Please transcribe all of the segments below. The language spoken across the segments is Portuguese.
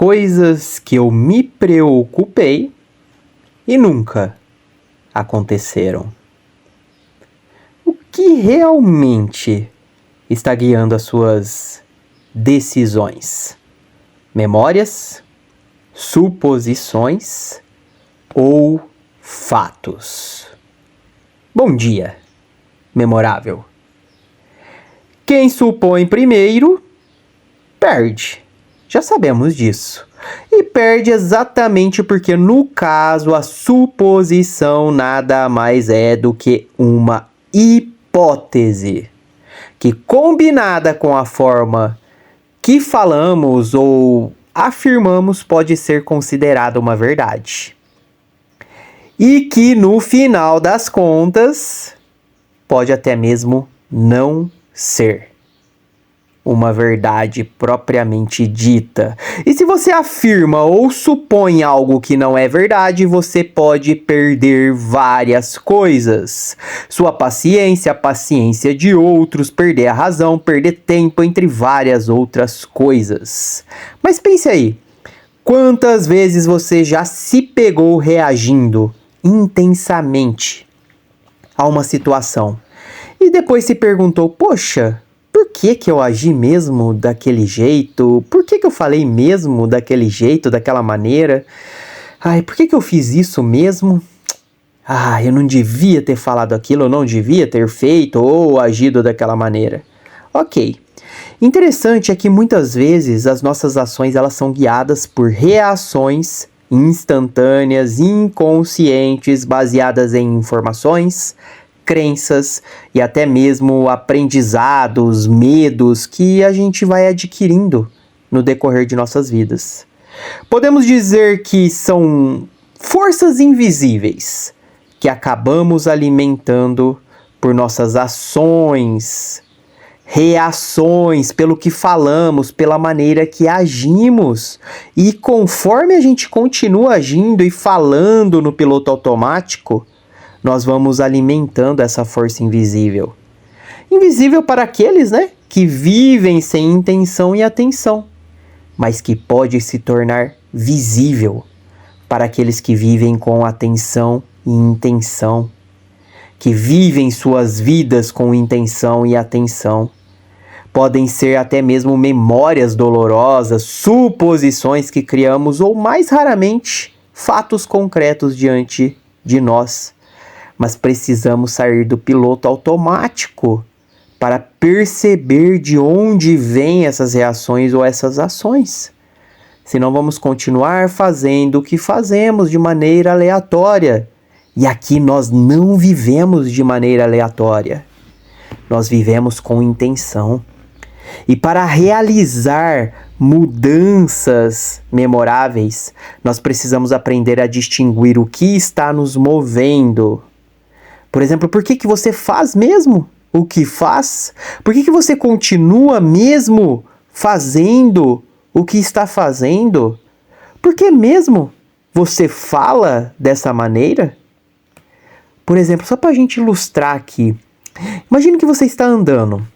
coisas que eu me preocupei e nunca aconteceram. O que realmente está guiando as suas decisões? Memórias, suposições ou fatos? Bom dia, memorável. Quem supõe primeiro, perde. Já sabemos disso. E perde exatamente porque, no caso, a suposição nada mais é do que uma hipótese, que combinada com a forma que falamos ou afirmamos pode ser considerada uma verdade. E que, no final das contas, pode até mesmo não ser uma verdade propriamente dita. E se você afirma ou supõe algo que não é verdade, você pode perder várias coisas. Sua paciência, a paciência de outros, perder a razão, perder tempo, entre várias outras coisas. Mas pense aí, quantas vezes você já se pegou reagindo intensamente a uma situação e depois se perguntou, poxa, por que eu agi mesmo daquele jeito? Por que eu falei mesmo daquele jeito, daquela maneira? Ai, por que eu fiz isso mesmo? Ah, eu não devia ter falado aquilo, eu não devia ter feito ou agido daquela maneira. Ok. Interessante é que muitas vezes as nossas ações elas são guiadas por reações instantâneas, inconscientes, baseadas em informações, crenças e até mesmo aprendizados, medos que a gente vai adquirindo no decorrer de nossas vidas. Podemos dizer que são forças invisíveis que acabamos alimentando por nossas ações, reações, pelo que falamos, pela maneira que agimos. E conforme a gente continua agindo e falando no piloto automático, nós vamos alimentando essa força invisível. Invisível para aqueles, que vivem sem intenção e atenção, mas que pode se tornar visível para aqueles que vivem com atenção e intenção, que vivem suas vidas com intenção e atenção. Podem ser até mesmo memórias dolorosas, suposições que criamos ou, mais raramente, fatos concretos diante de nós. Mas precisamos sair do piloto automático para perceber de onde vêm essas reações ou essas ações. Senão vamos continuar fazendo o que fazemos de maneira aleatória. E aqui nós não vivemos de maneira aleatória. Nós vivemos com intenção. E para realizar mudanças memoráveis, nós precisamos aprender a distinguir o que está nos movendo. Por exemplo, por que você faz mesmo o que faz? Por que você continua mesmo fazendo o que está fazendo? Por que mesmo você fala dessa maneira? Por exemplo, só para a gente ilustrar aqui. Imagine que você está andando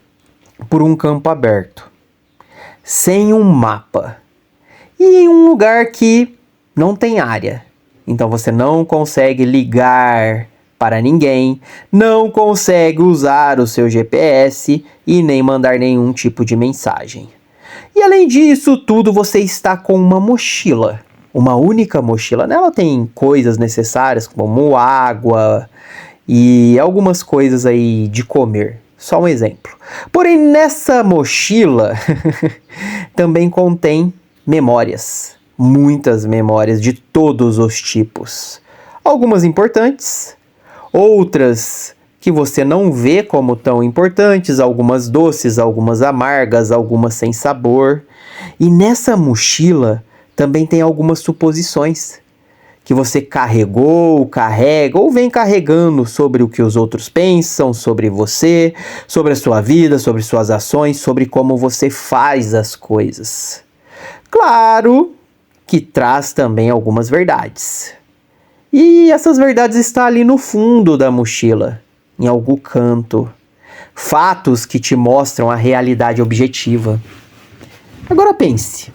por um campo aberto, sem um mapa, e em um lugar que não tem área. Então você não consegue ligar para ninguém, não consegue usar o seu GPS e nem mandar nenhum tipo de mensagem. E além disso tudo, você está com uma mochila, uma única mochila. Nela tem coisas necessárias como água e algumas coisas aí de comer. Só um exemplo. Porém, nessa mochila também contém memórias, muitas memórias de todos os tipos. Algumas importantes, outras que você não vê como tão importantes, algumas doces, algumas amargas, algumas sem sabor. E nessa mochila também tem algumas suposições que você carregou, carrega ou vem carregando sobre o que os outros pensam, sobre você, sobre a sua vida, sobre suas ações, sobre como você faz as coisas. Claro que traz também algumas verdades. E essas verdades estão ali no fundo da mochila, em algum canto. Fatos que te mostram a realidade objetiva. Agora pense,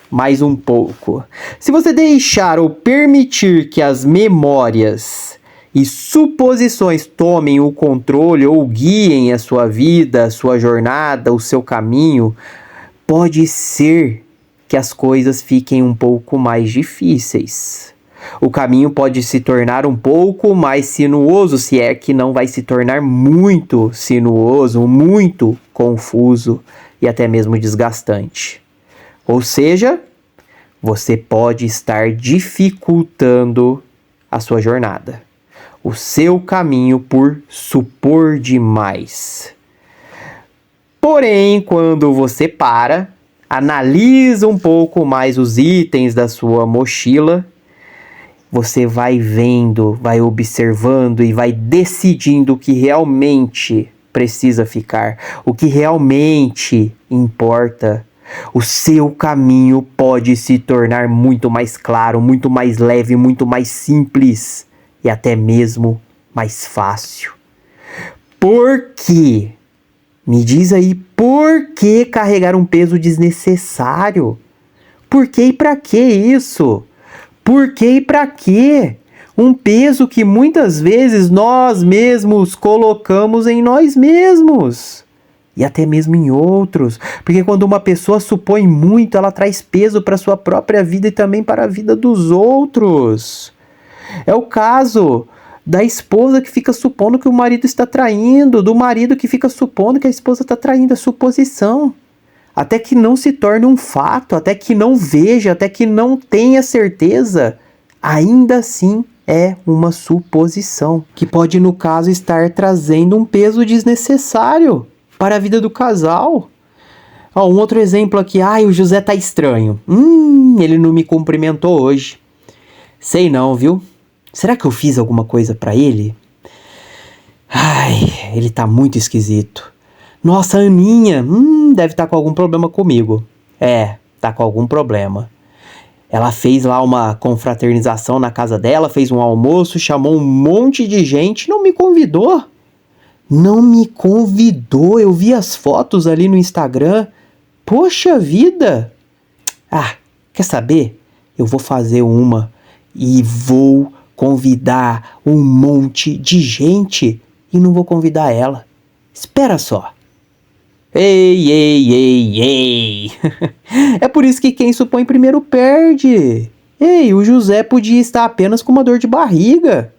mais um pouco. Se você deixar ou permitir que as memórias e suposições tomem o controle ou guiem a sua vida, a sua jornada, o seu caminho, pode ser que as coisas fiquem um pouco mais difíceis. O caminho pode se tornar um pouco mais sinuoso, se é que não vai se tornar muito sinuoso, muito confuso e até mesmo desgastante. Ou seja, você pode estar dificultando a sua jornada, o seu caminho por supor demais. Porém, quando você analisa um pouco mais os itens da sua mochila, você vai vendo, vai observando e vai decidindo o que realmente precisa ficar, o que realmente importa. O seu caminho pode se tornar muito mais claro, muito mais leve, muito mais simples e até mesmo mais fácil. Por quê? Me diz aí, por que carregar um peso desnecessário? Por que e para que isso? Por que e para quê? Um peso que muitas vezes nós mesmos colocamos em nós mesmos. E até mesmo em outros. Porque quando uma pessoa supõe muito, ela traz peso para a sua própria vida e também para a vida dos outros. É o caso da esposa que fica supondo que o marido está traindo, do marido que fica supondo que a esposa está traindo, a suposição. Até que não se torne um fato, até que não veja, até que não tenha certeza, ainda assim é uma suposição, que pode, no caso, estar trazendo um peso desnecessário para a vida do casal. Um outro exemplo aqui, o José tá estranho. Ele não me cumprimentou hoje. Sei não, viu? Será que eu fiz alguma coisa para ele? Ele tá muito esquisito. Nossa, a Aninha, deve estar com algum problema comigo. Tá com algum problema. Ela fez lá uma confraternização na casa dela, fez um almoço, chamou um monte de gente, não me convidou. Não me convidou, eu vi as fotos ali no Instagram. Poxa vida! Quer saber? Eu vou fazer uma e vou convidar um monte de gente e não vou convidar ela. Espera só. Ei. É por isso que quem supõe primeiro perde. O José podia estar apenas com uma dor de barriga.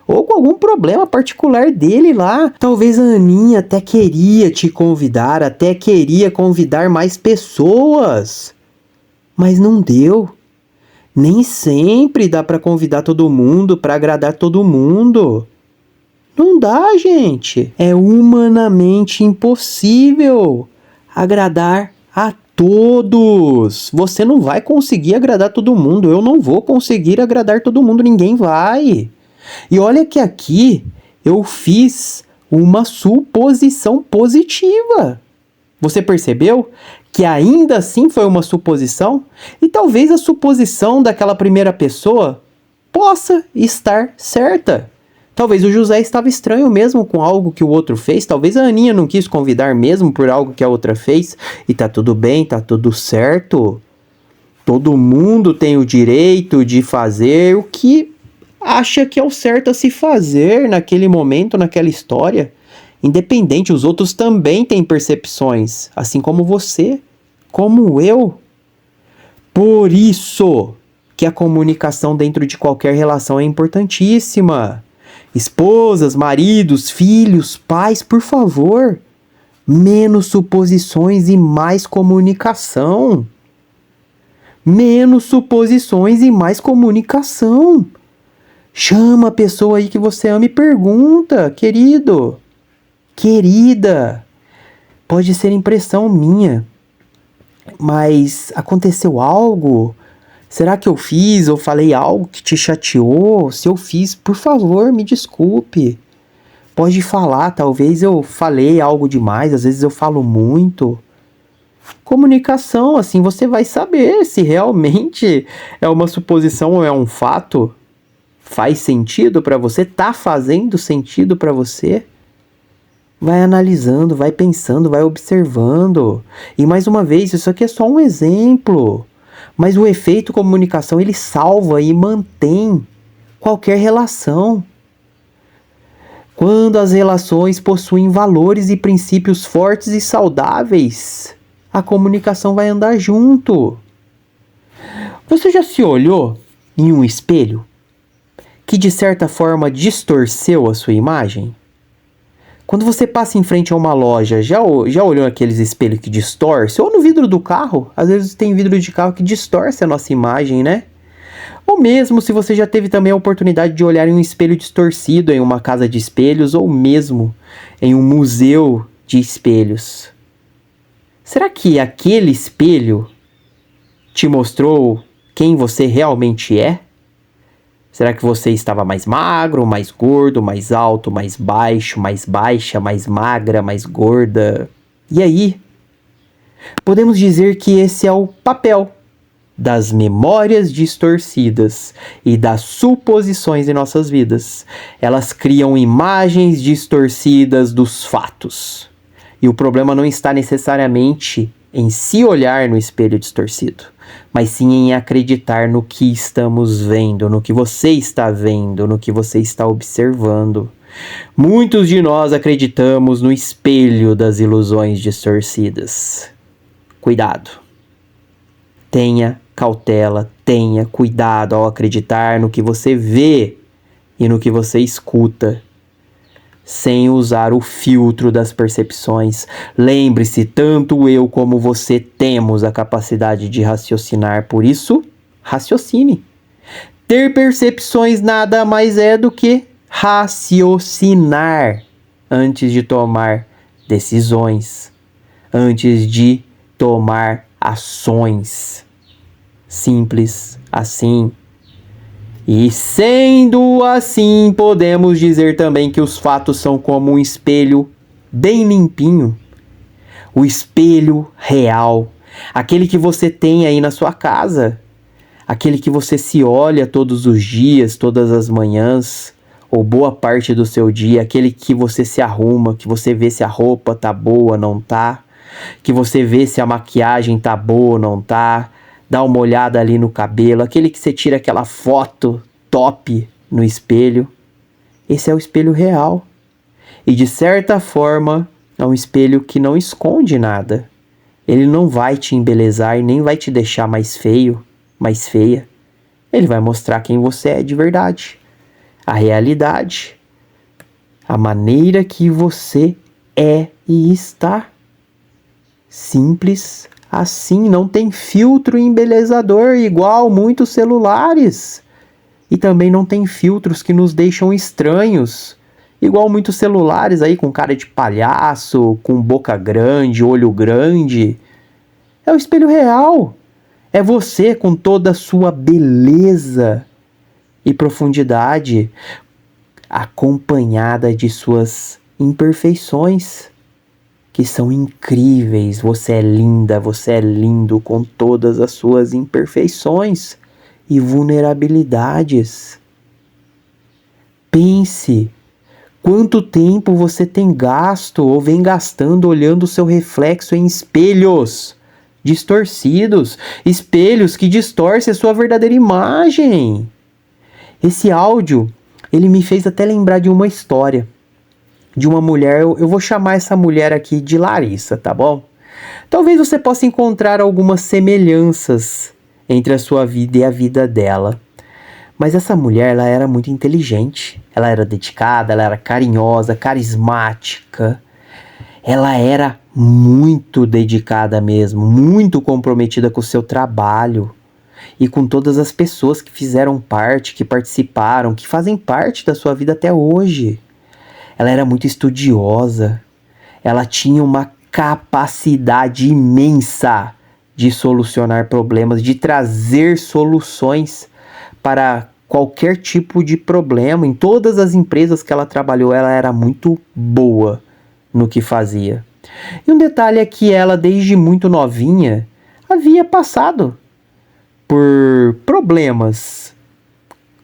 Ou com algum problema particular dele lá. Talvez a Aninha até queria te convidar, até queria convidar mais pessoas. Mas não deu. Nem sempre dá para convidar todo mundo, para agradar todo mundo. Não dá, gente. É humanamente impossível agradar a todos. Você não vai conseguir agradar todo mundo. Eu não vou conseguir agradar todo mundo. Ninguém vai. E olha que aqui eu fiz uma suposição positiva. Você percebeu que ainda assim foi uma suposição? E talvez a suposição daquela primeira pessoa possa estar certa. Talvez o José estava estranho mesmo com algo que o outro fez. Talvez a Aninha não quis convidar mesmo por algo que a outra fez. E tá tudo bem, tá tudo certo. Todo mundo tem o direito de fazer o que acha que é o certo a se fazer naquele momento, naquela história. Independente, os outros também têm percepções, assim como você, como eu. Por isso que a comunicação dentro de qualquer relação é importantíssima. Esposas, maridos, filhos, pais, por favor, menos suposições e mais comunicação. Menos suposições e mais comunicação. Chama a pessoa aí que você ama e pergunta, querido, querida, pode ser impressão minha, mas aconteceu algo? Será que eu fiz ou falei algo que te chateou? Se eu fiz, por favor, me desculpe. Pode falar, talvez eu falei algo demais, às vezes eu falo muito. Comunicação, assim você vai saber se realmente é uma suposição ou é um fato. Faz sentido para você? Tá fazendo sentido para você? Vai analisando, vai pensando, vai observando. E mais uma vez, isso aqui é só um exemplo. Mas o efeito comunicação, ele salva e mantém qualquer relação. Quando as relações possuem valores e princípios fortes e saudáveis, a comunicação vai andar junto. Você já se olhou em um espelho que de certa forma distorceu a sua imagem? Quando você passa em frente a uma loja, já olhou aqueles espelhos que distorcem? Ou no vidro do carro? Às vezes tem vidro de carro que distorce a nossa imagem, né? Ou mesmo se você já teve também a oportunidade de olhar em um espelho distorcido em uma casa de espelhos ou mesmo em um museu de espelhos. Será que aquele espelho te mostrou quem você realmente é? Será que você estava mais magro, mais gordo, mais alto, mais baixo, mais baixa, mais magra, mais gorda? E aí? Podemos dizer que esse é o papel das memórias distorcidas e das suposições em nossas vidas. Elas criam imagens distorcidas dos fatos. E o problema não está necessariamente em se olhar no espelho distorcido, mas sim em acreditar no que estamos vendo, no que você está vendo, no que você está observando. Muitos de nós acreditamos no espelho das ilusões distorcidas. Cuidado. Tenha cautela, tenha cuidado ao acreditar no que você vê e no que você escuta, sem usar o filtro das percepções. Lembre-se, tanto eu como você temos a capacidade de raciocinar, por isso, raciocine. Ter percepções nada mais é do que raciocinar antes de tomar decisões, antes de tomar ações. Simples assim. E sendo assim, podemos dizer também que os fatos são como um espelho bem limpinho. O espelho real, aquele que você tem aí na sua casa, aquele que você se olha todos os dias, todas as manhãs, ou boa parte do seu dia, aquele que você se arruma, que você vê se a roupa tá boa, não tá, que você vê se a maquiagem tá boa ou não tá, dá uma olhada ali no cabelo, aquele que você tira aquela foto top no espelho. Esse é o espelho real. E de certa forma, é um espelho que não esconde nada. Ele não vai te embelezar e nem vai te deixar mais feio, mais feia. Ele vai mostrar quem você é de verdade. A realidade. A maneira que você é e está. Simples assim, não tem filtro embelezador igual muitos celulares. E também não tem filtros que nos deixam estranhos, igual muitos celulares aí com cara de palhaço, com boca grande, olho grande. É o espelho real. É você com toda a sua beleza e profundidade, acompanhada de suas imperfeições, que são incríveis. Você é linda, você é lindo com todas as suas imperfeições e vulnerabilidades. Pense, quanto tempo você tem gasto ou vem gastando olhando o seu reflexo em espelhos distorcidos, espelhos que distorcem a sua verdadeira imagem. Esse áudio, ele me fez até lembrar de uma história de uma mulher. Eu vou chamar essa mulher aqui de Larissa, tá bom? Talvez você possa encontrar algumas semelhanças entre a sua vida e a vida dela. Mas essa mulher, ela era muito inteligente, ela era dedicada, ela era carinhosa, carismática. Ela era muito dedicada mesmo, muito comprometida com o seu trabalho e com todas as pessoas que fizeram parte, que participaram, que fazem parte da sua vida até hoje. Ela era muito estudiosa, ela tinha uma capacidade imensa de solucionar problemas, de trazer soluções para qualquer tipo de problema. Em todas as empresas que ela trabalhou, ela era muito boa no que fazia. E um detalhe é que ela, desde muito novinha, havia passado por problemas.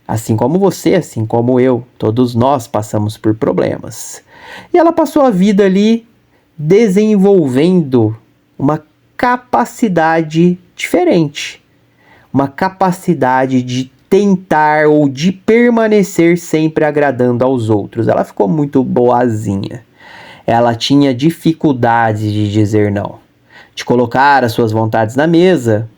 Assim como você, assim como eu, todos nós passamos por problemas. E ela passou a vida ali desenvolvendo uma capacidade diferente. uma capacidade de tentar ou de permanecer sempre agradando aos outros. Ela ficou muito boazinha. Ela tinha dificuldade de dizer não, de colocar as suas vontades na mesa,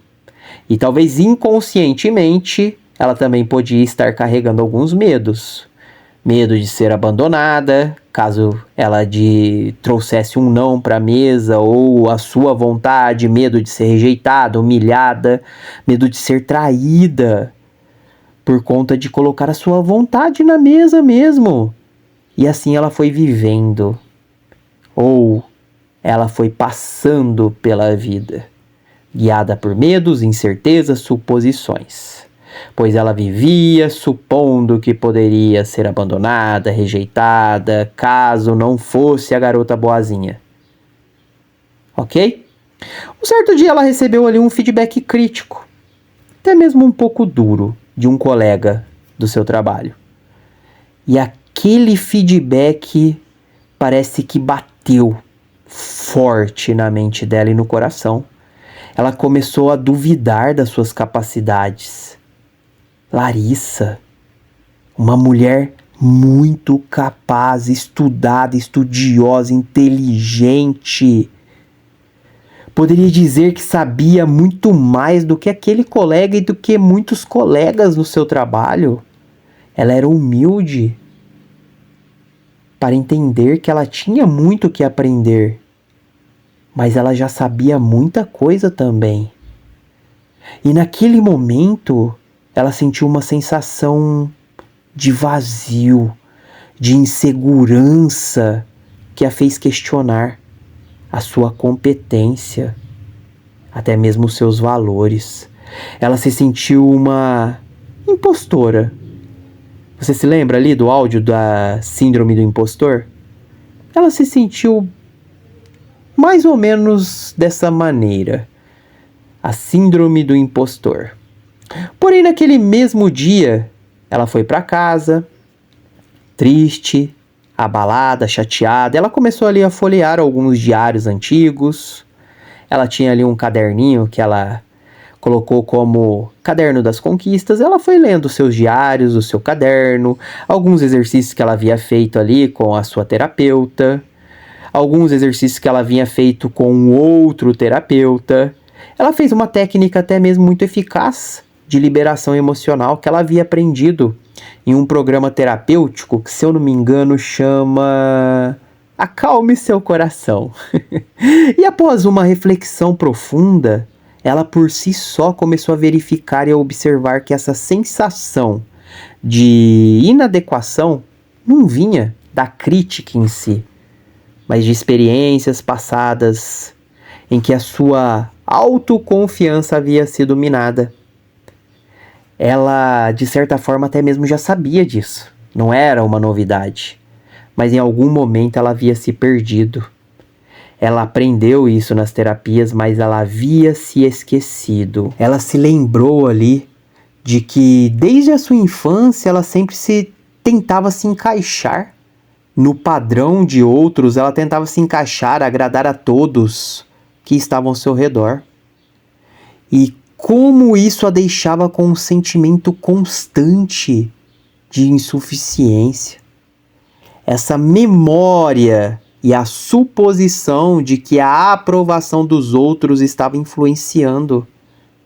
e talvez inconscientemente ela também podia estar carregando alguns medos. Medo de ser abandonada, caso ela trouxesse um não para a mesa, ou a sua vontade, medo de ser rejeitada, humilhada, medo de ser traída, por conta de colocar a sua vontade na mesa mesmo. E assim ela foi vivendo, ou ela foi passando pela vida, guiada por medos, incertezas, suposições. Pois ela vivia supondo que poderia ser abandonada, rejeitada, caso não fosse a garota boazinha. Ok? Um certo dia ela recebeu ali um feedback crítico, até mesmo um pouco duro, de um colega do seu trabalho. E aquele feedback parece que bateu forte na mente dela e no coração. Ela começou a duvidar das suas capacidades. Larissa, uma mulher muito capaz, estudada, estudiosa, inteligente, poderia dizer que sabia muito mais do que aquele colega e do que muitos colegas no seu trabalho. Ela era humilde para entender que ela tinha muito que aprender, mas ela já sabia muita coisa também. E naquele momento, ela sentiu uma sensação de vazio, de insegurança, que a fez questionar a sua competência, até mesmo os seus valores. Ela se sentiu uma impostora. Você se lembra ali do áudio da síndrome do impostor? Ela se sentiu mais ou menos dessa maneira. A síndrome do impostor. Porém, naquele mesmo dia, ela foi para casa, triste, abalada, chateada. Ela começou ali a folhear alguns diários antigos. Ela tinha ali um caderninho que ela colocou como caderno das conquistas. Ela foi lendo seus diários, o seu caderno, alguns exercícios que ela havia feito ali com a sua terapeuta, alguns exercícios que ela havia feito com outro terapeuta. Ela fez uma técnica até mesmo muito eficaz de liberação emocional que ela havia aprendido em um programa terapêutico que, se eu não me engano, chama Acalme Seu Coração. E após uma reflexão profunda, ela por si só começou a verificar e a observar que essa sensação de inadequação não vinha da crítica em si, mas de experiências passadas em que a sua autoconfiança havia sido minada. Ela, de certa forma, até mesmo já sabia disso. Não era uma novidade. Mas em algum momento ela havia se perdido. Ela aprendeu isso nas terapias, mas ela havia se esquecido. Ela se lembrou ali de que desde a sua infância ela sempre tentava se encaixar no padrão de outros. Ela tentava se encaixar, agradar a todos que estavam ao seu redor. E como isso a deixava com um sentimento constante de insuficiência. Essa memória e a suposição de que a aprovação dos outros estava influenciando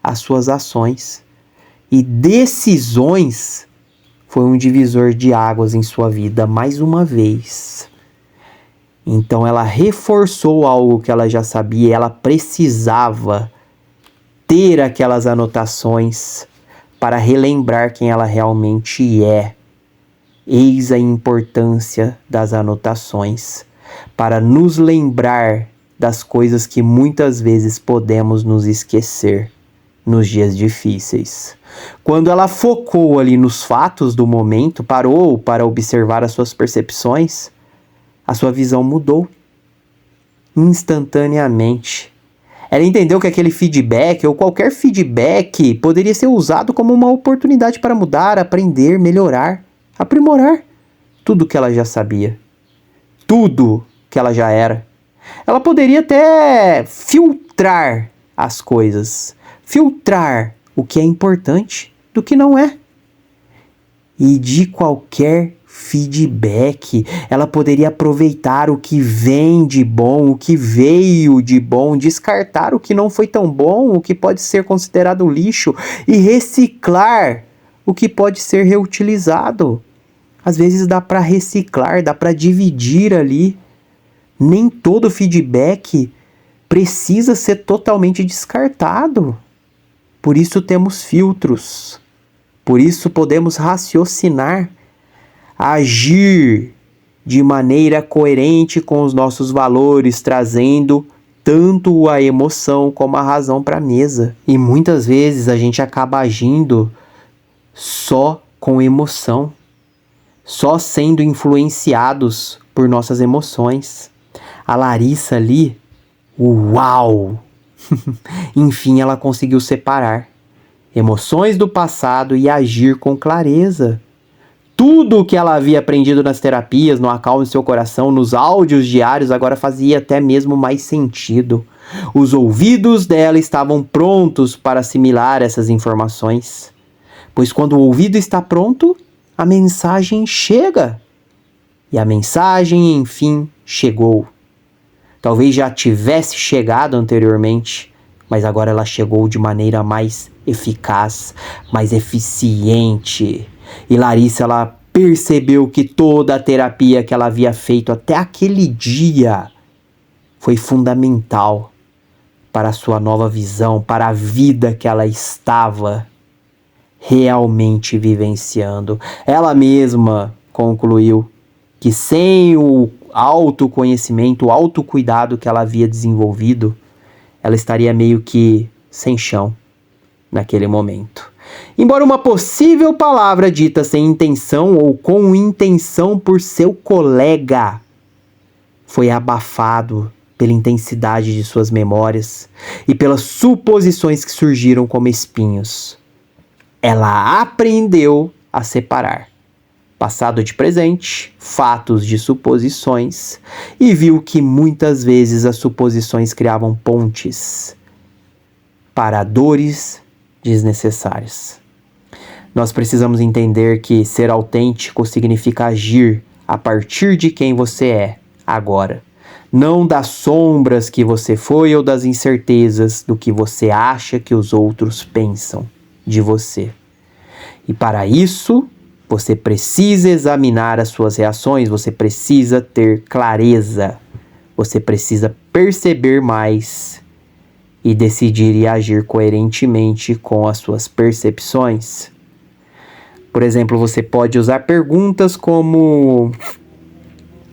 as suas ações e decisões foi um divisor de águas em sua vida mais uma vez. Então ela reforçou algo que ela já sabia, ela precisava ter aquelas anotações para relembrar quem ela realmente é. Eis a importância das anotações, para nos lembrar das coisas que muitas vezes podemos nos esquecer nos dias difíceis. Quando ela focou ali nos fatos do momento, parou para observar as suas percepções, a sua visão mudou instantaneamente. Ela entendeu que aquele feedback, ou qualquer feedback, poderia ser usado como uma oportunidade para mudar, aprender, melhorar, aprimorar tudo que ela já sabia, tudo que ela já era. Ela poderia até filtrar as coisas, filtrar o que é importante do que não é. E de qualquer feedback, ela poderia aproveitar o que vem de bom, o que veio de bom, descartar o que não foi tão bom, o que pode ser considerado lixo e reciclar o que pode ser reutilizado. Às vezes dá para reciclar, dá para dividir ali. Nem todo feedback precisa ser totalmente descartado. Por isso temos filtros. Por isso podemos raciocinar, agir de maneira coerente com os nossos valores, trazendo tanto a emoção como a razão para a mesa. E muitas vezes a gente acaba agindo só com emoção, só sendo influenciados por nossas emoções. A Larissa ali, uau! Enfim, ela conseguiu separar emoções do passado e agir com clareza. Tudo o que ela havia aprendido nas terapias, no Acalme Seu Coração, nos áudios diários, agora fazia até mesmo mais sentido. Os ouvidos dela estavam prontos para assimilar essas informações. Pois quando o ouvido está pronto, a mensagem chega. E a mensagem, enfim, chegou. Talvez já tivesse chegado anteriormente, mas agora ela chegou de maneira mais eficaz, mais eficiente. E Larissa, ela percebeu que toda a terapia que ela havia feito até aquele dia foi fundamental para a sua nova visão, para a vida que ela estava realmente vivenciando. Ela mesma concluiu que sem o autoconhecimento, o autocuidado que ela havia desenvolvido, ela estaria meio que sem chão naquele momento. Embora uma possível palavra dita sem intenção ou com intenção por seu colega foi abafado pela intensidade de suas memórias e pelas suposições que surgiram como espinhos. Ela aprendeu a separar passado de presente, fatos de suposições, e viu que muitas vezes as suposições criavam pontes para dores desnecessárias. Nós precisamos entender que ser autêntico significa agir a partir de quem você é agora, não das sombras que você foi ou das incertezas do que você acha que os outros pensam de você. E para isso, você precisa examinar as suas reações, você precisa ter clareza, você precisa perceber mais e decidir e agir coerentemente com as suas percepções. Por exemplo, você pode usar perguntas como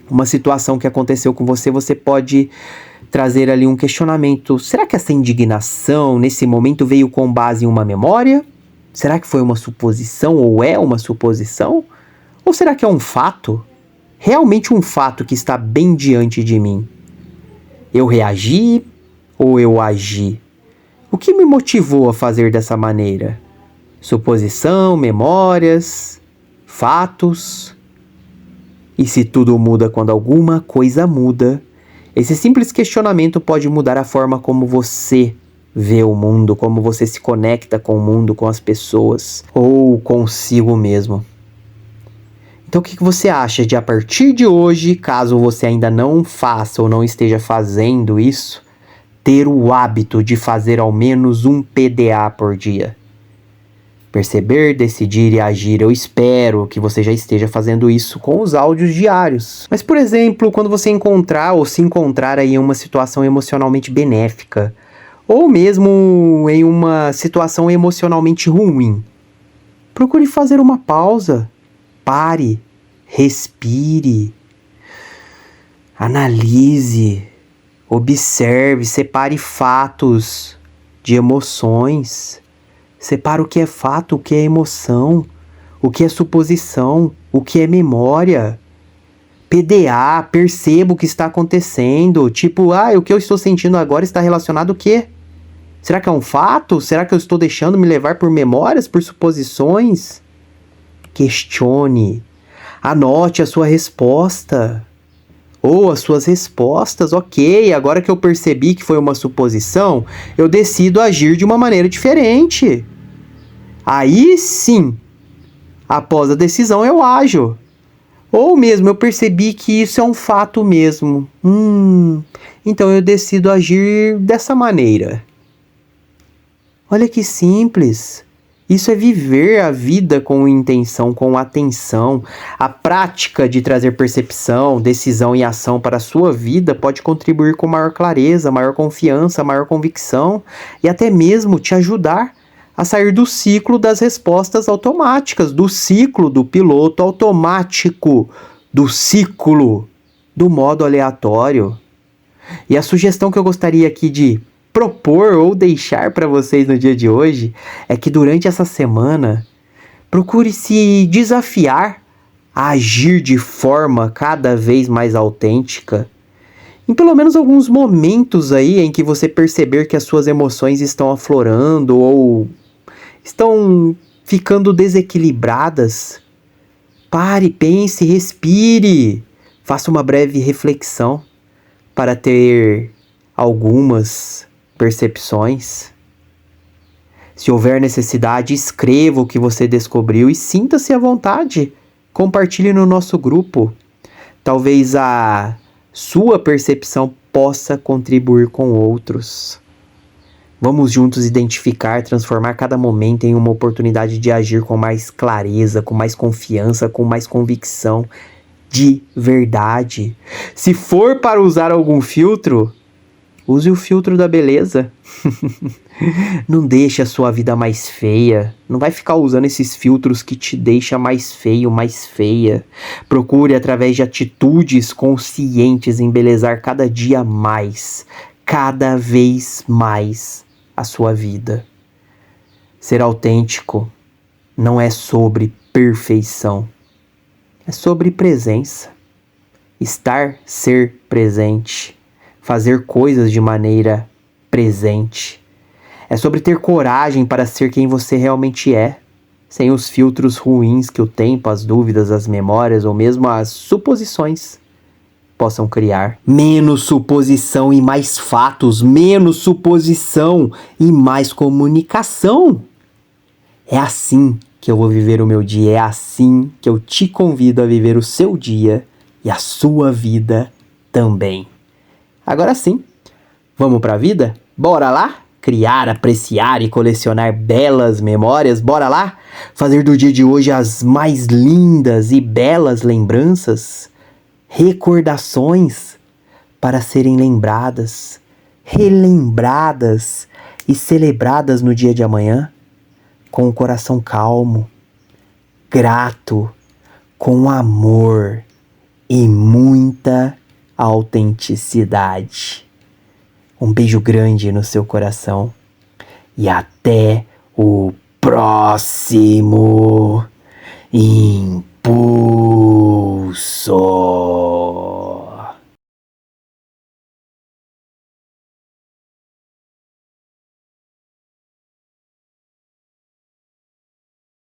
uma situação que aconteceu com você, você pode trazer ali um questionamento. Será que essa indignação nesse momento veio com base em uma memória? Será que foi uma suposição ou é uma suposição? Ou será que é um fato? Realmente um fato que está bem diante de mim? Eu reagi ou eu agi? O que me motivou a fazer dessa maneira? Suposição, memórias, fatos? E se tudo muda quando alguma coisa muda, esse simples questionamento pode mudar a forma como você vê o mundo, como você se conecta com o mundo, com as pessoas ou consigo mesmo. Então o que você acha de a partir de hoje, caso você ainda não faça ou não esteja fazendo isso, ter o hábito de fazer ao menos um PDA por dia? Perceber, decidir e agir. Eu espero que você já esteja fazendo isso com os áudios diários. Mas, por exemplo, quando você encontrar ou se encontrar aí em uma situação emocionalmente benéfica, ou mesmo em uma situação emocionalmente ruim, procure fazer uma pausa, pare, respire, analise, observe, separe fatos de emoções, separe o que é fato, o que é emoção, o que é suposição, o que é memória. PDA, perceba o que está acontecendo, tipo, o que eu estou sentindo agora está relacionado ao quê? Será que é um fato? Será que eu estou deixando me levar por memórias, por suposições? Questione. Anote a sua resposta. Ou as suas respostas. Ok, agora que eu percebi que foi uma suposição, eu decido agir de uma maneira diferente. Aí sim, após a decisão eu ajo. Ou mesmo eu percebi que isso é um fato mesmo. Então eu decido agir dessa maneira. Olha que simples. Isso é viver a vida com intenção, com atenção. A prática de trazer percepção, decisão e ação para a sua vida pode contribuir com maior clareza, maior confiança, maior convicção e até mesmo te ajudar a sair do ciclo das respostas automáticas, do ciclo do piloto automático, do ciclo do modo aleatório. E a sugestão que eu gostaria aqui de propor ou deixar para vocês no dia de hoje é que durante essa semana procure se desafiar a agir de forma cada vez mais autêntica. Em pelo menos alguns momentos aí em que você perceber que as suas emoções estão aflorando ou estão ficando desequilibradas, pare, pense, respire, faça uma breve reflexão para ter algumas percepções. Se houver necessidade, escreva o que você descobriu e sinta-se à vontade. Compartilhe no nosso grupo. Talvez a sua percepção possa contribuir com outros. Vamos juntos identificar, transformar cada momento em uma oportunidade de agir com mais clareza, com mais confiança, com mais convicção, de verdade. Se for para usar algum filtro, use o filtro da beleza. Não deixe a sua vida mais feia. Não vai ficar usando esses filtros que te deixam mais feio, mais feia. Procure, através de atitudes conscientes, embelezar cada dia mais, cada vez mais a sua vida. Ser autêntico não é sobre perfeição. É sobre presença. Ser presente. Fazer coisas de maneira presente. É sobre ter coragem para ser quem você realmente é, sem os filtros ruins que o tempo, as dúvidas, as memórias ou mesmo as suposições possam criar. Menos suposição e mais fatos, menos suposição e mais comunicação. É assim que eu vou viver o meu dia, é assim que eu te convido a viver o seu dia e a sua vida também. Agora sim, vamos pra vida? Bora lá? Criar, apreciar e colecionar belas memórias, bora lá? Fazer do dia de hoje as mais lindas e belas lembranças, recordações para serem lembradas, relembradas e celebradas no dia de amanhã, com o coração calmo, grato, com amor e muita autenticidade. Um beijo grande no seu coração e até o próximo encontro.